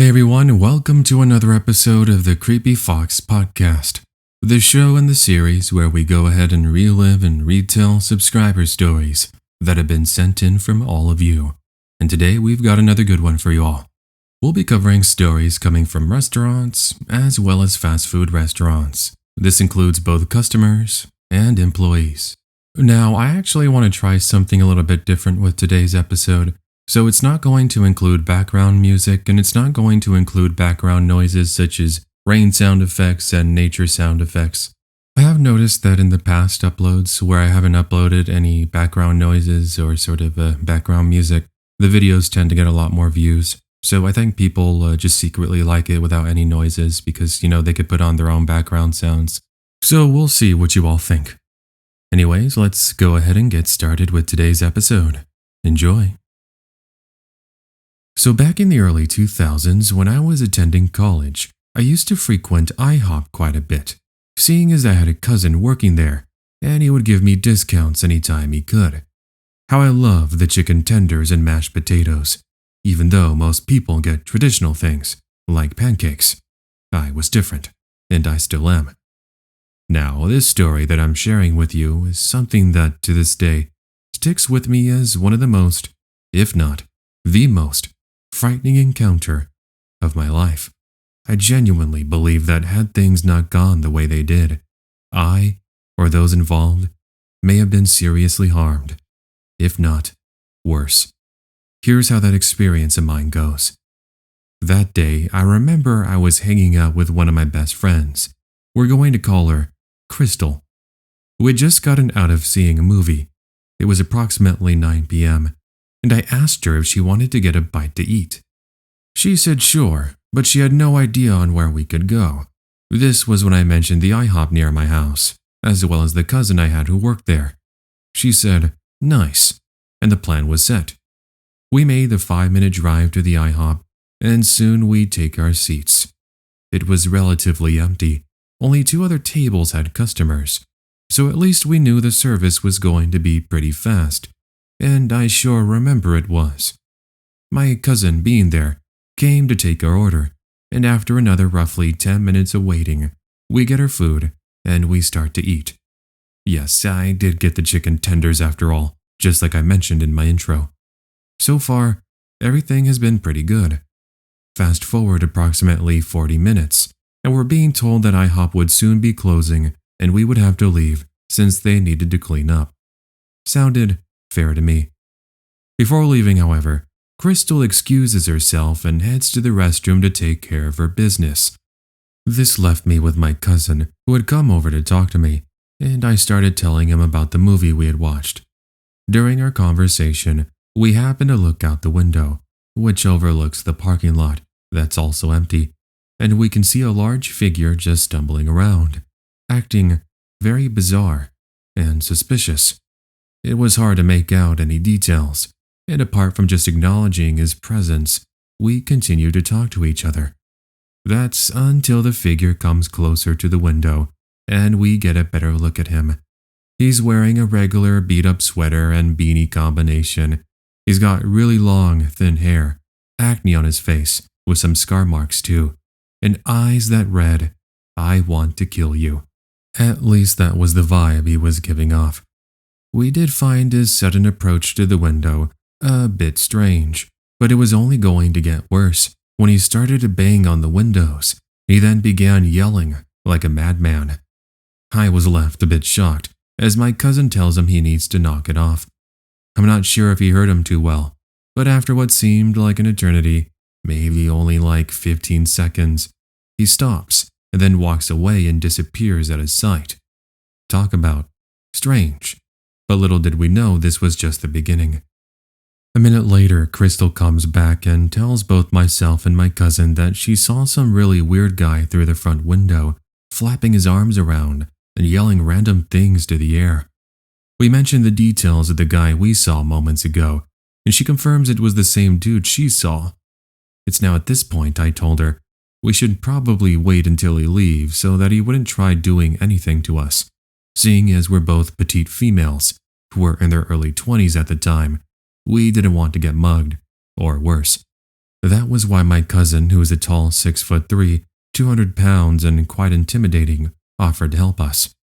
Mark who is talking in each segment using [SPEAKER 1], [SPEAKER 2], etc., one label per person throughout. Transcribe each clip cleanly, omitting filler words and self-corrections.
[SPEAKER 1] Hey everyone, welcome to another episode of the Creepy Fox Podcast, the show in the series where we go ahead and relive and retell subscriber stories that have been sent in from all of you. And today we've got another good one for you all. We'll be covering stories coming from restaurants as well as fast food restaurants. This includes both customers and employees. Now, I actually want to try something a little bit different with today's episode. So it's not going to include background music, and it's not going to include background noises such as rain sound effects and nature sound effects. I have noticed that in the past uploads where I haven't uploaded any background noises or sort of background music, the videos tend to get a lot more views. So I think people just secretly like it without any noises because, they could put on their own background sounds. So we'll see what you all think. Anyways, let's go ahead and get started with today's episode. Enjoy. So back in the early 2000s, when I was attending college, I used to frequent iHop quite a bit, seeing as I had a cousin working there, and he would give me discounts anytime he could. How I love the chicken tenders and mashed potatoes, even though most people get traditional things, like pancakes. I was different, and I still am. Now, this story that I'm sharing with you is something that, to this day, sticks with me as one of the most, if not the most, frightening encounter of my life. I genuinely believe that had things not gone the way they did, I, or those involved, may have been seriously harmed, if not worse. Here's how that experience of mine goes. That day, I remember I was hanging out with one of my best friends. We're going to call her Crystal. We'd just gotten out of seeing a movie. It was approximately 9 p.m., and I asked her if she wanted to get a bite to eat. She said sure, but she had no idea on where we could go. This was when I mentioned the iHop near my house, as well as the cousin I had who worked there. She said, nice, and the plan was set. We made the 5-minute drive to the iHop, and soon we'd take our seats. It was relatively empty. Only 2 other tables had customers, so at least we knew the service was going to be pretty fast. And I sure remember it was. My cousin, being there, came to take our order, and after another roughly 10 minutes of waiting, we get our food and we start to eat. Yes, I did get the chicken tenders after all, just like I mentioned in my intro. So far, everything has been pretty good. Fast forward approximately 40 minutes, and we're being told that iHop would soon be closing and we would have to leave since they needed to clean up. Sounded fair to me. Before leaving, however, Crystal excuses herself and heads to the restroom to take care of her business. This left me with my cousin, who had come over to talk to me, and I started telling him about the movie we had watched. During our conversation, we happened to look out the window, which overlooks the parking lot that's also empty, and we can see a large figure just stumbling around, acting very bizarre and suspicious. It was hard to make out any details, and apart from just acknowledging his presence, we continued to talk to each other. That's until the figure comes closer to the window, and we get a better look at him. He's wearing a regular beat-up sweater and beanie combination. He's got really long, thin hair, acne on his face, with some scar marks too, and eyes that read, "I want to kill you." At least that was the vibe he was giving off. We did find his sudden approach to the window a bit strange, but it was only going to get worse when he started to bang on the windows. He then began yelling like a madman. I was left a bit shocked, as my cousin tells him he needs to knock it off. I'm not sure if he heard him too well, but after what seemed like an eternity, maybe only like 15 seconds, he stops and then walks away and disappears out of sight. Talk about strange. But little did we know this was just the beginning. A minute later, Crystal comes back and tells both myself and my cousin that she saw some really weird guy through the front window, flapping his arms around and yelling random things to the air. We mentioned the details of the guy we saw moments ago, and she confirms it was the same dude she saw. It's now at this point I told her we should probably wait until he leaves so that he wouldn't try doing anything to us, seeing as we're both petite females who were in their early 20s at the time. We didn't want to get mugged, or worse. That was why my cousin, who is a tall 6'3", 200 pounds and quite intimidating, offered to help us.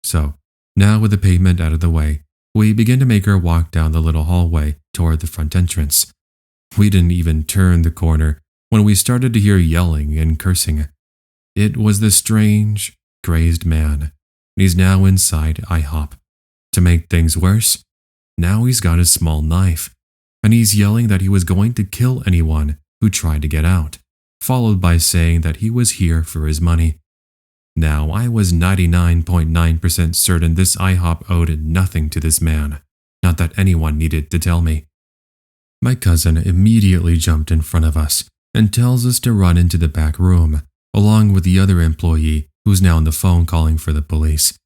[SPEAKER 1] So, now with the pavement out of the way, we began to make our walk down the little hallway toward the front entrance. We didn't even turn the corner when we started to hear yelling and cursing. It was the strange, crazed man. He's now inside iHop. To make things worse, now he's got a small knife, and he's yelling that he was going to kill anyone who tried to get out, followed by saying that he was here for his money. Now, I was 99.9% certain this iHop owed nothing to this man, not that anyone needed to tell me. My cousin immediately jumped in front of us and tells us to run into the back room, along with the other employee who's now on the phone calling for the police.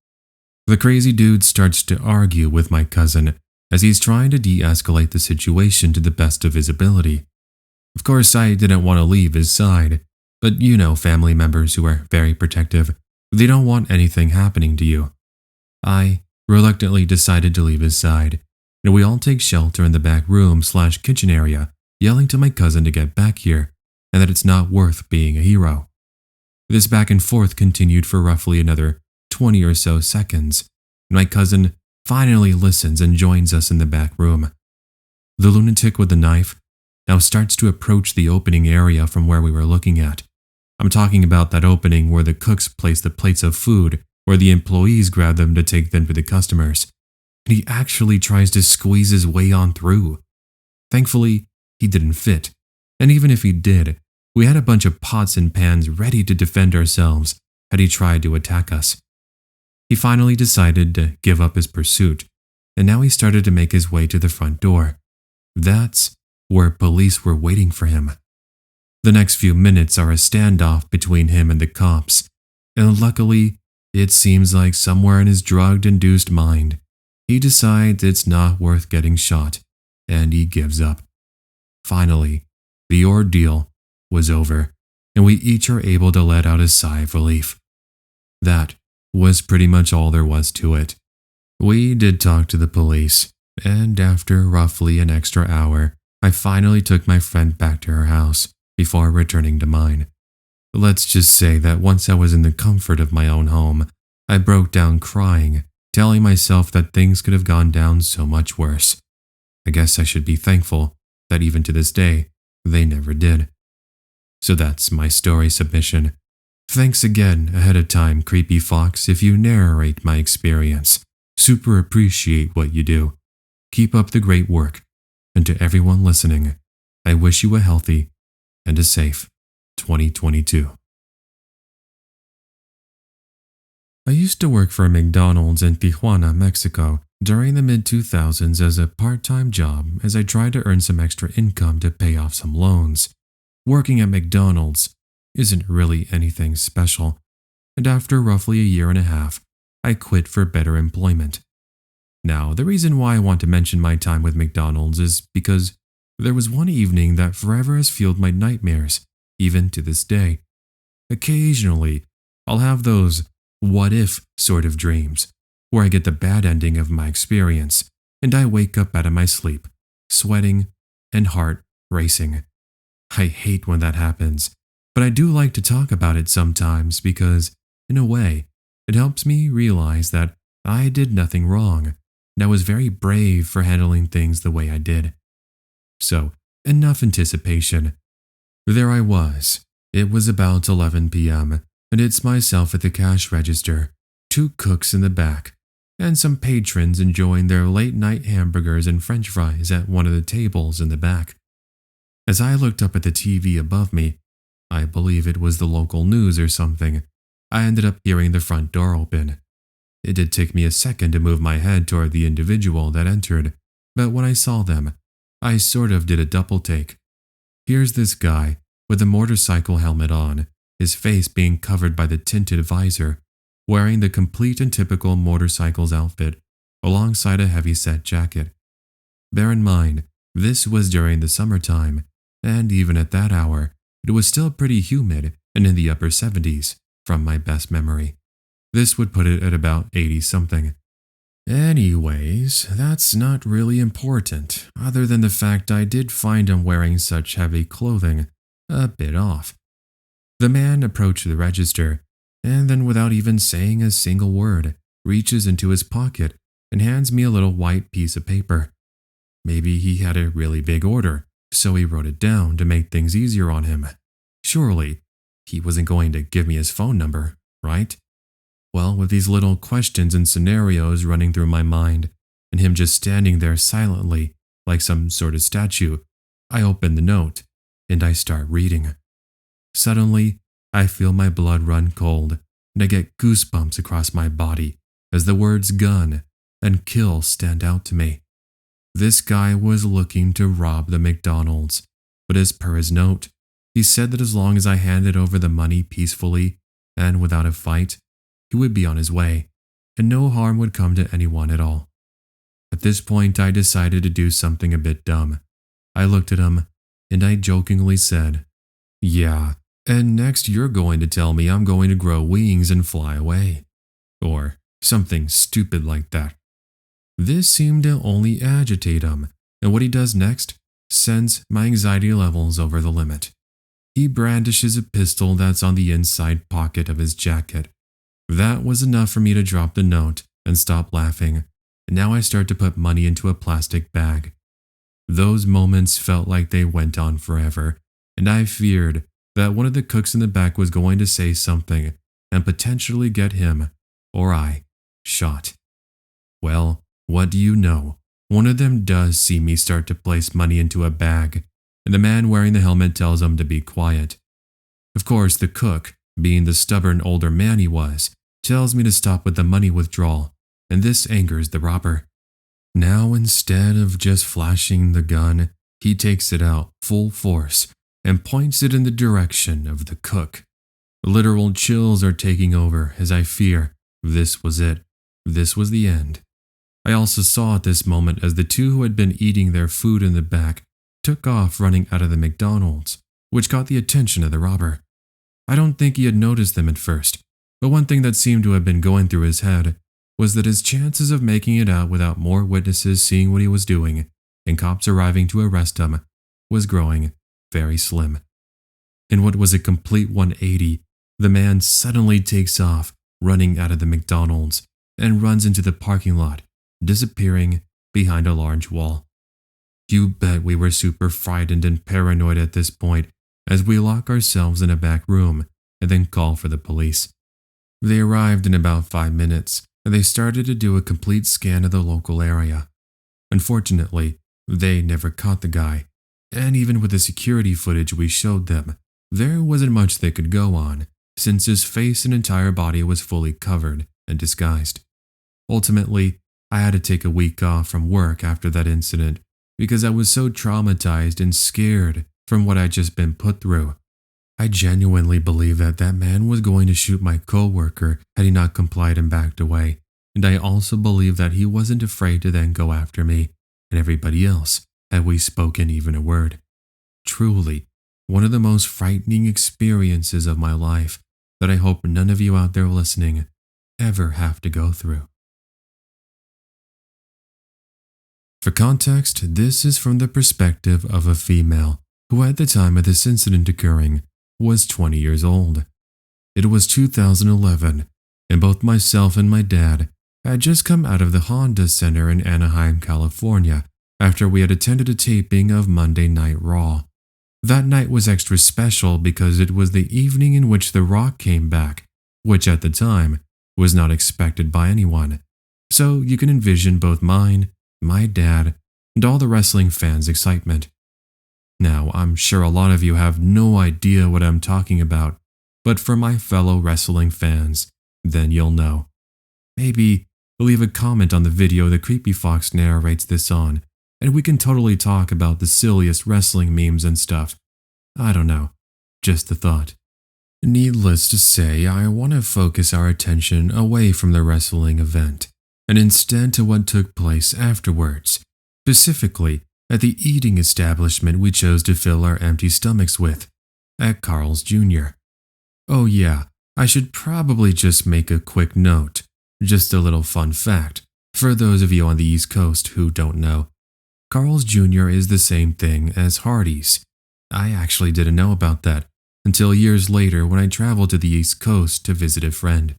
[SPEAKER 1] The crazy dude starts to argue with my cousin as he's trying to de-escalate the situation to the best of his ability. Of course, I didn't want to leave his side, but you know family members who are very protective. They don't want anything happening to you. I reluctantly decided to leave his side, and we all take shelter in the back room/kitchen area, yelling to my cousin to get back here and that it's not worth being a hero. This back and forth continued for roughly another 20 or so seconds, and my cousin finally listens and joins us in the back room. The lunatic with the knife now starts to approach the opening area from where we were looking at. I'm talking about that opening where the cooks place the plates of food, where the employees grab them to take them to the customers. And he actually tries to squeeze his way on through. Thankfully, he didn't fit, and even if he did, we had a bunch of pots and pans ready to defend ourselves had he tried to attack us. He finally decided to give up his pursuit, and now he started to make his way to the front door. That's where police were waiting for him. The next few minutes are a standoff between him and the cops, and luckily, it seems like somewhere in his drug-induced mind, he decides it's not worth getting shot, and he gives up. Finally, the ordeal was over, and we each are able to let out a sigh of relief. That was pretty much all there was to it. We did talk to the police, and after roughly an extra hour, I finally took my friend back to her house before returning to mine. Let's just say that once I was in the comfort of my own home, I broke down crying, telling myself that things could have gone down so much worse. I guess I should be thankful that even to this day, they never did. So that's my story submission. Thanks again ahead of time, Creepy Fox, if you narrate my experience. Super appreciate what you do. Keep up the great work. And to everyone listening, I wish you a healthy and a safe 2022. I used to work for a McDonald's in Tijuana, Mexico, during the mid-2000s as a part-time job as I tried to earn some extra income to pay off some loans. Working at McDonald's isn't really anything special, and after roughly a year and a half, I quit for better employment. Now, the reason why I want to mention my time with McDonald's is because there was one evening that forever has fueled my nightmares, even to this day. Occasionally, I'll have those what-if sort of dreams, where I get the bad ending of my experience, and I wake up out of my sleep, sweating and heart racing. I hate when that happens, but I do like to talk about it sometimes because, in a way, it helps me realize that I did nothing wrong, and I was very brave for handling things the way I did. So, enough anticipation. There I was. It was about 11 p.m., and it's myself at the cash register, 2 cooks in the back, and some patrons enjoying their late-night hamburgers and french fries at one of the tables in the back. As I looked up at the TV above me, I believe it was the local news or something, I ended up hearing the front door open. It did take me a second to move my head toward the individual that entered, but when I saw them, I sort of did a double take. Here's this guy with a motorcycle helmet on, his face being covered by the tinted visor, wearing the complete and typical motorcycle's outfit, alongside a heavy-set jacket. Bear in mind, this was during the summertime, and even at that hour, it was still pretty humid and in the upper 70s, from my best memory. This would put it at about 80-something. Anyways, that's not really important, other than the fact I did find him wearing such heavy clothing a bit off. The man approached the register, and then without even saying a single word, reaches into his pocket and hands me a little white piece of paper. Maybe he had a really big order, so he wrote it down to make things easier on him. Surely, he wasn't going to give me his phone number, right? Well, with these little questions and scenarios running through my mind, and him just standing there silently, like some sort of statue, I open the note, and I start reading. Suddenly, I feel my blood run cold, and I get goosebumps across my body as the words gun and kill stand out to me. This guy was looking to rob the McDonald's, but as per his note, he said that as long as I handed over the money peacefully and without a fight, he would be on his way, and no harm would come to anyone at all. At this point, I decided to do something a bit dumb. I looked at him, and I jokingly said, "Yeah, and next you're going to tell me I'm going to grow wings and fly away." Or something stupid like that. This seemed to only agitate him, and what he does next sends my anxiety levels over the limit. He brandishes a pistol that's on the inside pocket of his jacket. That was enough for me to drop the note and stop laughing, and now I start to put money into a plastic bag. Those moments felt like they went on forever, and I feared that one of the cooks in the back was going to say something and potentially get him, or I, shot. Well, what do you know? One of them does see me start to place money into a bag, and the man wearing the helmet tells him to be quiet. Of course, the cook, being the stubborn older man he was, tells me to stop with the money withdrawal, and this angers the robber. Now, instead of just flashing the gun, he takes it out full force and points it in the direction of the cook. Literal chills are taking over as I fear this was it. This was the end. I also saw at this moment as the two who had been eating their food in the back took off running out of the McDonald's, which caught the attention of the robber. I don't think he had noticed them at first, but one thing that seemed to have been going through his head was that his chances of making it out without more witnesses seeing what he was doing and cops arriving to arrest him was growing very slim. In what was a complete 180, the man suddenly takes off, running out of the McDonald's, and runs into the parking lot, disappearing behind a large wall. You bet we were super frightened and paranoid at this point as we lock ourselves in a back room and then call for the police. They arrived in about 5 minutes, and they started to do a complete scan of the local area. Unfortunately, they never caught the guy, and even with the security footage we showed them, there wasn't much they could go on, since his face and entire body was fully covered and disguised. Ultimately, I had to take a week off from work after that incident because I was so traumatized and scared from what I'd just been put through. I genuinely believe that that man was going to shoot my coworker had he not complied and backed away, and I also believe that he wasn't afraid to then go after me and everybody else had we spoken even a word. Truly, one of the most frightening experiences of my life that I hope none of you out there listening ever have to go through. For context, this is from the perspective of a female who at the time of this incident occurring was 20 years old. It was 2011, and both myself and my dad had just come out of the Honda Center in Anaheim, California, after we had attended a taping of Monday Night Raw. That night was extra special because it was the evening in which The Rock came back, which at the time was not expected by anyone. So you can envision both mine, my dad, and all the wrestling fans' excitement. Now, I'm sure a lot of you have no idea what I'm talking about, but for my fellow wrestling fans, then you'll know. Maybe leave a comment on the video the Creepy Fox narrates this on, and we can totally talk about the silliest wrestling memes and stuff. I don't know, just a thought. Needless to say, I want to focus our attention away from the wrestling event, and instead to what took place afterwards, specifically at the eating establishment we chose to fill our empty stomachs with, at Carl's Jr. Oh yeah, I should probably just make a quick note, just a little fun fact, For those of you on the East Coast who don't know, Carl's Jr. is the same thing as Hardee's. I actually didn't know about that until years later when I traveled to the East Coast to visit a friend.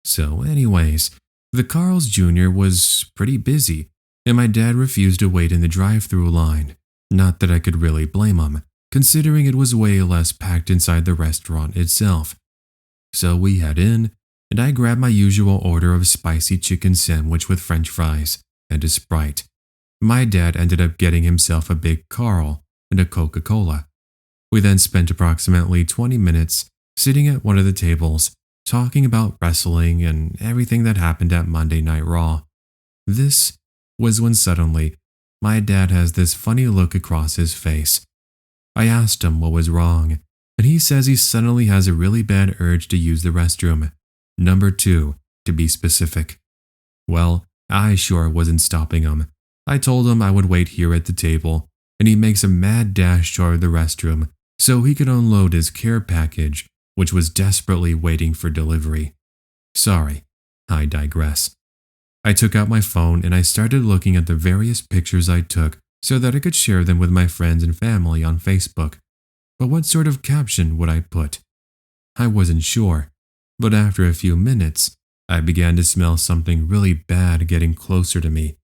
[SPEAKER 1] So anyways, the Carl's Jr. was pretty busy, and my dad refused to wait in the drive-thru line. Not that I could really blame him, considering it was way less packed inside the restaurant itself. So we head in, and I grab my usual order of spicy chicken sandwich with french fries and a Sprite. My dad ended up getting himself a big Carl and a Coca-Cola. We then spent approximately 20 minutes sitting at one of the tables, talking about wrestling and everything that happened at Monday Night Raw. This was when suddenly, my dad has this funny look across his face. I asked him what was wrong, and he says he suddenly has a really bad urge to use the restroom. Number 2, to be specific. Well, I sure wasn't stopping him. I told him I would wait here at the table, and he makes a mad dash toward the restroom so he could unload his care package, which was desperately waiting for delivery. Sorry, I digress. I took out my phone and I started looking at the various pictures I took so that I could share them with my friends and family on Facebook. But what sort of caption would I put? I wasn't sure, but after a few minutes, I began to smell something really bad getting closer to me.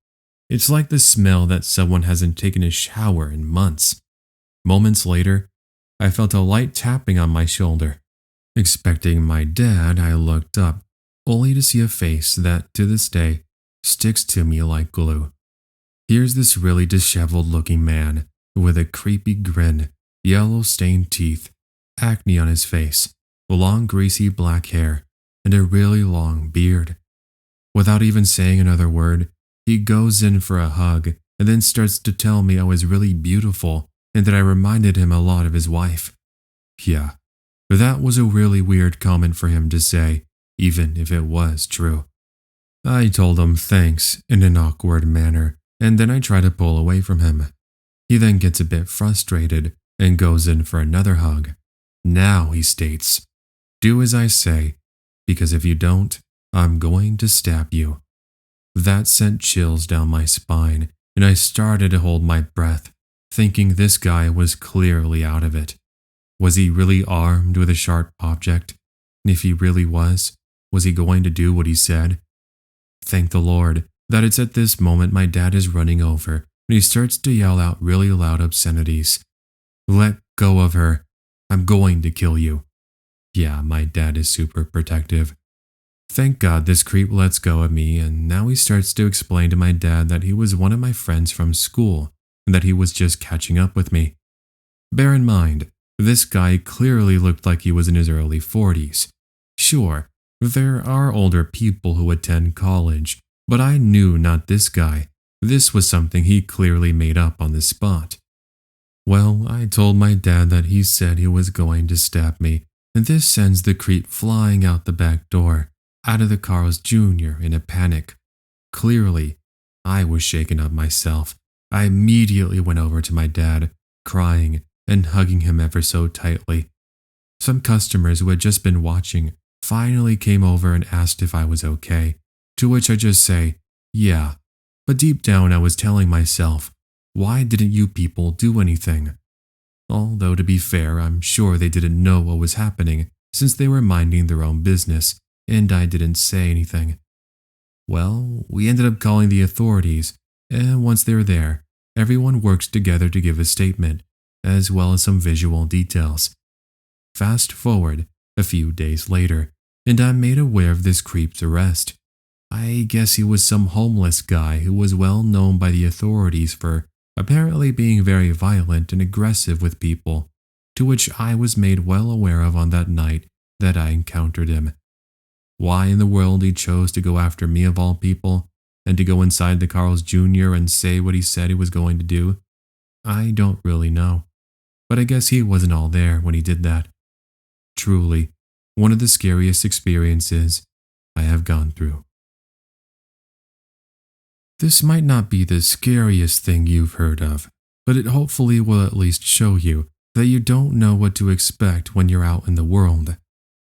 [SPEAKER 1] It's like the smell that someone hasn't taken a shower in months. Moments later, I felt a light tapping on my shoulder. Expecting my dad, I looked up, only to see a face that, to this day, sticks to me like glue. Here's this really disheveled-looking man with a creepy grin, yellow-stained teeth, acne on his face, long greasy black hair, and a really long beard. Without even saying another word, he goes in for a hug and then starts to tell me I was really beautiful and that I reminded him a lot of his wife. Yeah, that was a really weird comment for him to say, even if it was true. I told him thanks in an awkward manner, and then I try to pull away from him. He then gets a bit frustrated and goes in for another hug. Now, he states, "Do as I say, because if you don't, I'm going to stab you." That sent chills down my spine, and I started to hold my breath, thinking this guy was clearly out of it. Was he really armed with a sharp object? And if he really was he going to do what he said? Thank the Lord that it's at this moment my dad is running over and he starts to yell out really loud obscenities. "Let go of her. I'm going to kill you." Yeah, my dad is super protective. Thank God this creep lets go of me, and now he starts to explain to my dad that he was one of my friends from school and that he was just catching up with me. Bear in mind, this guy clearly looked like he was in his early 40s. Sure, there are older people who attend college, but I knew not this guy. This was something he clearly made up on the spot. Well, I told my dad that he said he was going to stab me, and this sends the creep flying out the back door, out of the Carl's Jr. in a panic. Clearly, I was shaken up myself. I immediately went over to my dad, crying and hugging him ever so tightly. Some customers who had just been watching finally came over and asked if I was okay, to which I just say, yeah, but deep down I was telling myself, why didn't you people do anything? Although to be fair, I'm sure they didn't know what was happening since they were minding their own business and I didn't say anything. Well, we ended up calling the authorities, and once they were there, everyone worked together to give a statement, as well as some visual details. Fast forward a few days later, and I'm made aware of this creep's arrest. I guess he was some homeless guy who was well known by the authorities for apparently being very violent and aggressive with people, to which I was made well aware of on that night that I encountered him. Why in the world he chose to go after me of all people, and to go inside the Carl's Jr. and say what he said he was going to do, I don't really know. But I guess he wasn't all there when he did that. Truly, one of the scariest experiences I have gone through. This might not be the scariest thing you've heard of, but it hopefully will at least show you that you don't know what to expect when you're out in the world.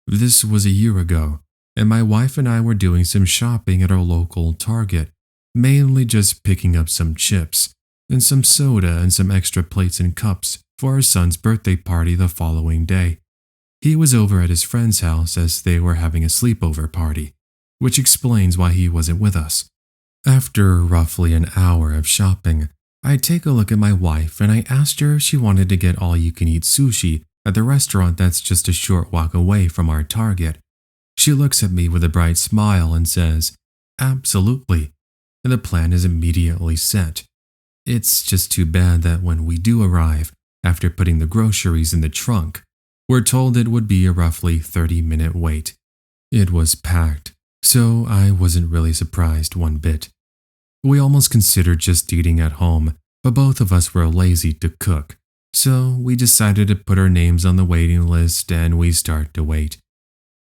[SPEAKER 1] This was a year ago, and my wife and I were doing some shopping at our local Target, mainly just picking up some chips and some soda and some extra plates and cups for our son's birthday party the following day. He was over at his friend's house as they were having a sleepover party, which explains why he wasn't with us. After roughly an hour of shopping, I take a look at my wife and I asked her if she wanted to get all-you-can-eat sushi at the restaurant that's just a short walk away from our Target. She looks at me with a bright smile and says, "Absolutely," and the plan is immediately set. It's just too bad that when we do arrive, after putting the groceries in the trunk, we're told it would be a roughly 30-minute wait. It was packed, so I wasn't really surprised one bit. We almost considered just eating at home, but both of us were lazy to cook, so we decided to put our names on the waiting list and we start to wait.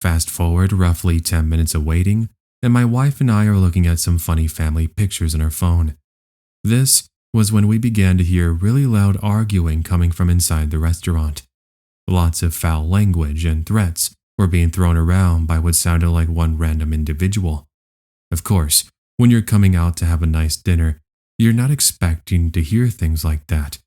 [SPEAKER 1] Fast forward roughly 10 minutes of waiting, and my wife and I are looking at some funny family pictures on our phone. This was when we began to hear really loud arguing coming from inside the restaurant. Lots of foul language and threats were being thrown around by what sounded like one random individual. Of course, when you're coming out to have a nice dinner, you're not expecting to hear things like that.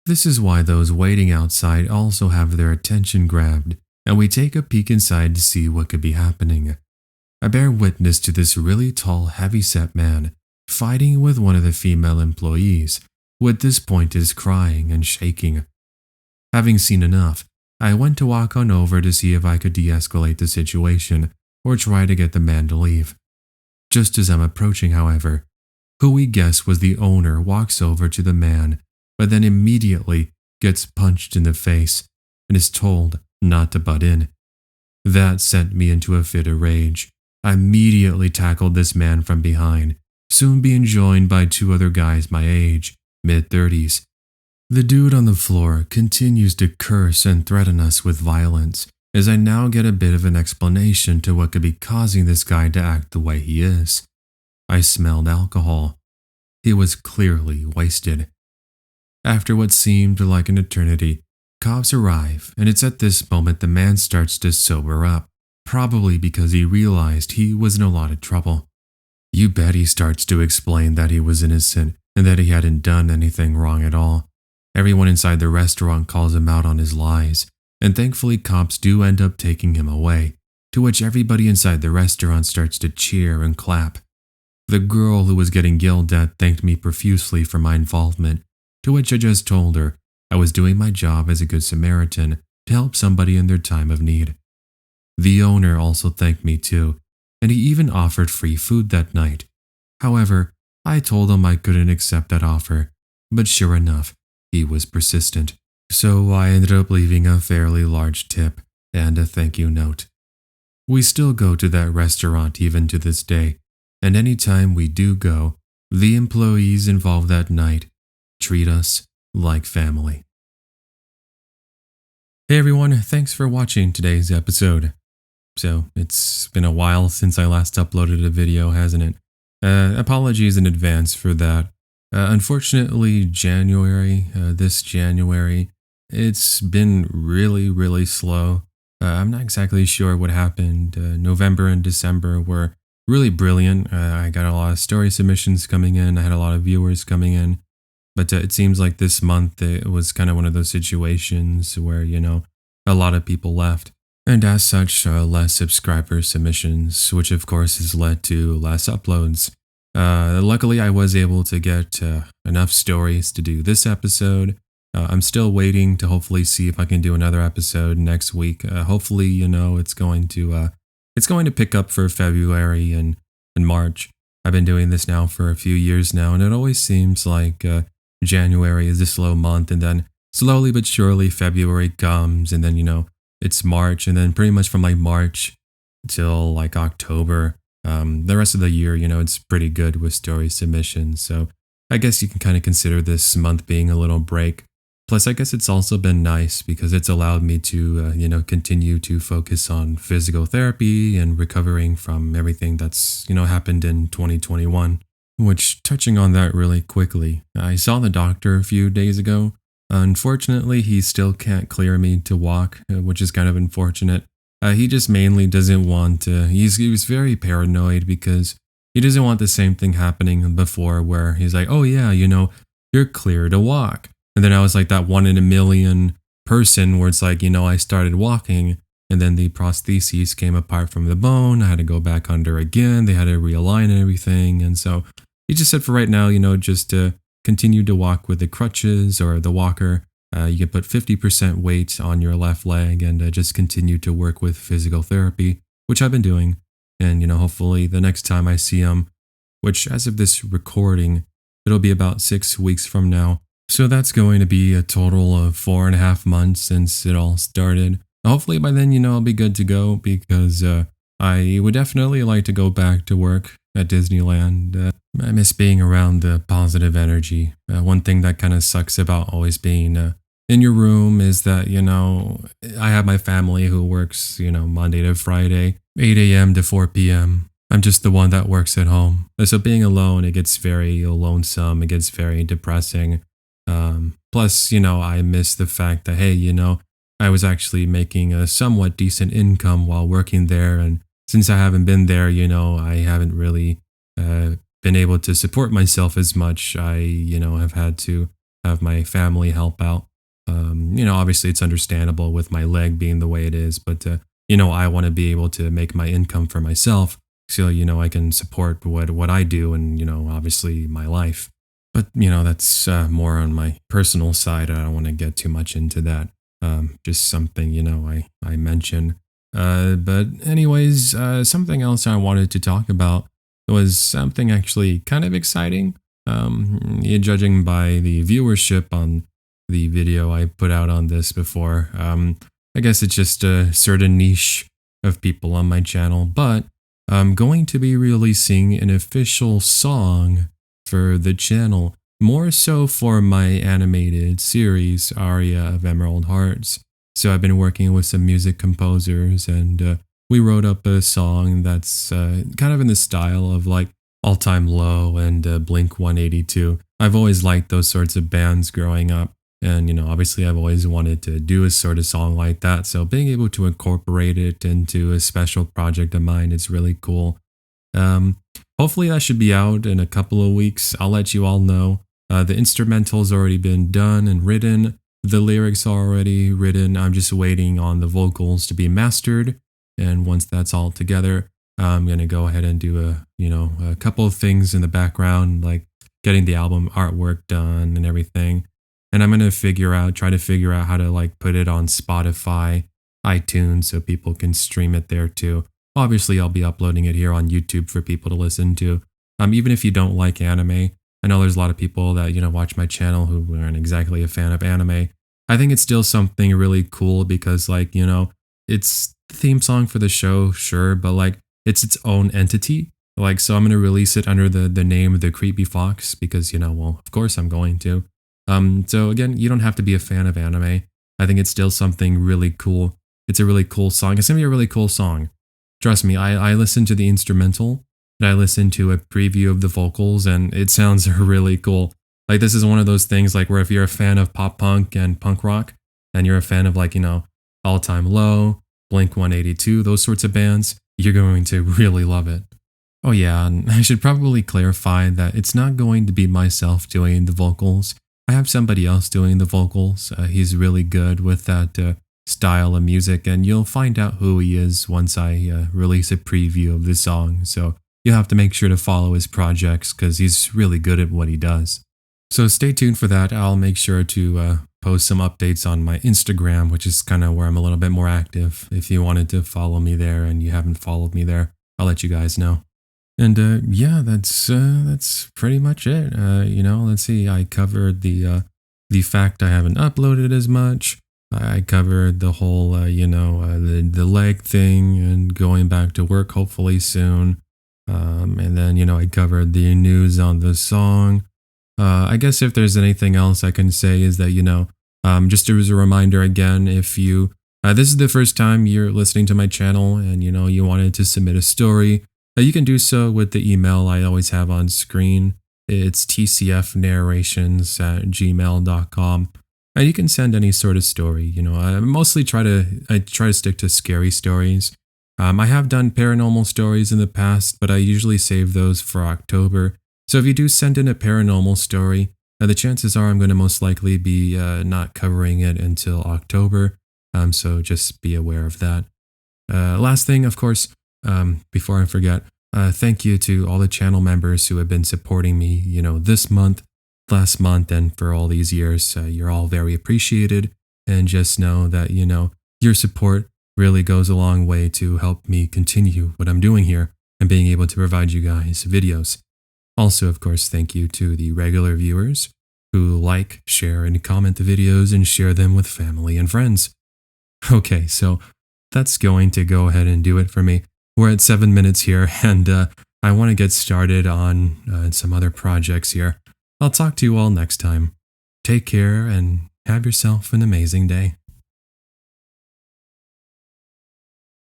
[SPEAKER 1] This is why those waiting outside also have their attention grabbed, and we take a peek inside to see what could be happening. I bear witness to this really tall, heavy-set man fighting with one of the female employees, who at this point is crying and shaking. Having seen enough, I went to walk on over to see if I could de-escalate the situation or try to get the man to leave. Just as I'm approaching, however, who we guess was the owner walks over to the man, but then immediately gets punched in the face and is told not to butt in. That sent me into a fit of rage. I immediately tackled this man from behind, soon being joined by two other guys my age, mid-30s. The dude on the floor continues to curse and threaten us with violence, as I now get a bit of an explanation to what could be causing this guy to act the way he is. I smelled alcohol. He was clearly wasted. After what seemed like an eternity, cops arrive, and it's at this moment the man starts to sober up, probably because he realized he was in a lot of trouble. You bet he starts to explain that he was innocent and that he hadn't done anything wrong at all. Everyone inside the restaurant calls him out on his lies, and thankfully cops do end up taking him away, to which everybody inside the restaurant starts to cheer and clap. The girl who was getting yelled at thanked me profusely for my involvement, to which I just told her I was doing my job as a good Samaritan to help somebody in their time of need. The owner also thanked me too, and he even offered free food that night. However, I told him I couldn't accept that offer, but sure enough, he was persistent, so I ended up leaving a fairly large tip and a thank you note. We still go to that restaurant even to this day, and anytime we do go, the employees involved that night treat us like family. Hey everyone, thanks for watching today's episode. So, it's been a while since I last uploaded a video, hasn't it? Apologies in advance for that. Unfortunately, this January, it's been really slow. I'm not exactly sure what happened. November and December were really brilliant. I got a lot of story submissions coming in. I had a lot of viewers coming in. But it seems like this month it was kind of one of those situations where, a lot of people left. And as such, less subscriber submissions, which of course has led to less uploads. Luckily, I was able to get enough stories to do this episode. I'm still waiting to hopefully see if I can do another episode next week. Hopefully, it's going to pick up for February and March. I've been doing this now for a few years now, and it always seems like January is a slow month, and then slowly but surely February comes, and then it's March, and then pretty much from like March till like October. The rest of the year, it's pretty good with story submissions. So I guess you can kind of consider this month being a little break. Plus, I guess it's also been nice because it's allowed me to, continue to focus on physical therapy and recovering from everything that's, happened in 2021. Which, touching on that really quickly, I saw the doctor a few days ago. Unfortunately, he still can't clear me to walk, which is kind of unfortunate. He just mainly doesn't want to. He was very paranoid because he doesn't want the same thing happening before, where he's like, "Oh yeah, you're clear to walk," and then I was like that one in a million person where it's like, I started walking, and then the prostheses came apart from the bone. I had to go back under again. They had to realign everything, and so he just said for right now, just to continue to walk with the crutches or the walker. You can put 50% weight on your left leg and just continue to work with physical therapy, which I've been doing. And, hopefully the next time I see him, which as of this recording, it'll be about 6 weeks from now. So that's going to be a total of 4.5 months since it all started. Hopefully by then, I'll be good to go because I would definitely like to go back to work at Disneyland. I miss being around the positive energy. One thing that kind of sucks about always being in your room is that, I have my family who works, Monday to Friday, 8 a.m. to 4 p.m. I'm just the one that works at home. So being alone, it gets very lonesome. It gets very depressing. Plus, I miss the fact that, hey, I was actually making a somewhat decent income while working there. And since I haven't been there, I haven't really been able to support myself as much. I, have had to have my family help out. Obviously it's understandable with my leg being the way it is, but, I want to be able to make my income for myself. So, I can support what I do and, obviously my life. But, that's more on my personal side. I don't want to get too much into that. Just something, I mention. But anyways, something else I wanted to talk about was something actually kind of exciting. Judging by the viewership on the video I put out on this before, I guess it's just a certain niche of people on my channel, but I'm going to be releasing an official song for the channel, more so for my animated series, Aria of Emerald Hearts. So I've been working with some music composers and we wrote up a song that's kind of in the style of like All Time Low and Blink 182. I've always liked those sorts of bands growing up. And, obviously I've always wanted to do a sort of song like that. So being able to incorporate it into a special project of mine is really cool. Hopefully that should be out in a couple of weeks. I'll let you all know. The instrumental's already been done and written. The lyrics are already written. I'm just waiting on the vocals to be mastered. And once that's all together, I'm going to go ahead and do a couple of things in the background, like getting the album artwork done and everything. And I'm going to try to figure out how to like put it on Spotify, iTunes, so people can stream it there too. Obviously, I'll be uploading it here on YouTube for people to listen to. Even if you don't like anime, I know there's a lot of people that, watch my channel who aren't exactly a fan of anime. I think it's still something really cool because like, it's the theme song for the show, sure, but like it's its own entity. Like, so I'm going to release it under the name of The Creepy Fox because, well, of course I'm going to. So again, you don't have to be a fan of anime. I think it's still something really cool. It's a really cool song. It's going to be a really cool song. Trust me, I listened to the instrumental and I listened to a preview of the vocals and it sounds really cool. Like this is one of those things like where if you're a fan of pop punk and punk rock and you're a fan of like, All Time Low, Blink 182, those sorts of bands, you're going to really love it. Oh yeah, and I should probably clarify that it's not going to be myself doing the vocals. I have somebody else doing the vocals. He's really good with that style of music, and you'll find out who he is once I release a preview of the song. So you'll have to make sure to follow his projects because he's really good at what he does. So stay tuned for that. I'll make sure to post some updates on my Instagram, which is kind of where I'm a little bit more active. If you wanted to follow me there and you haven't followed me there, I'll let you guys know. And yeah, that's pretty much it. Let's see. I covered the fact I haven't uploaded as much. I covered the whole the leg thing and going back to work hopefully soon. And then I covered the news on the song. I guess if there's anything else I can say is that just as a reminder again, if you this is the first time you're listening to my channel and you wanted to submit a story. You can do so with the email I always have on screen. It's tcfnarrations@gmail.com. You can send any sort of story. I try to stick to scary stories. I have done paranormal stories in the past, but I usually save those for October. So if you do send in a paranormal story, the chances are I'm going to most likely be not covering it until October. So just be aware of that. Last thing, of course, before I forget, thank you to all the channel members who have been supporting me, this month, last month, and for all these years. You're all very appreciated. And just know that, your support really goes a long way to help me continue what I'm doing here and being able to provide you guys videos. Also, of course, thank you to the regular viewers who like, share, and comment the videos and share them with family and friends. Okay, so that's going to go ahead and do it for me. We're at 7 minutes here, and I want to get started on some other projects here. I'll talk to you all next time. Take care and have yourself an amazing day.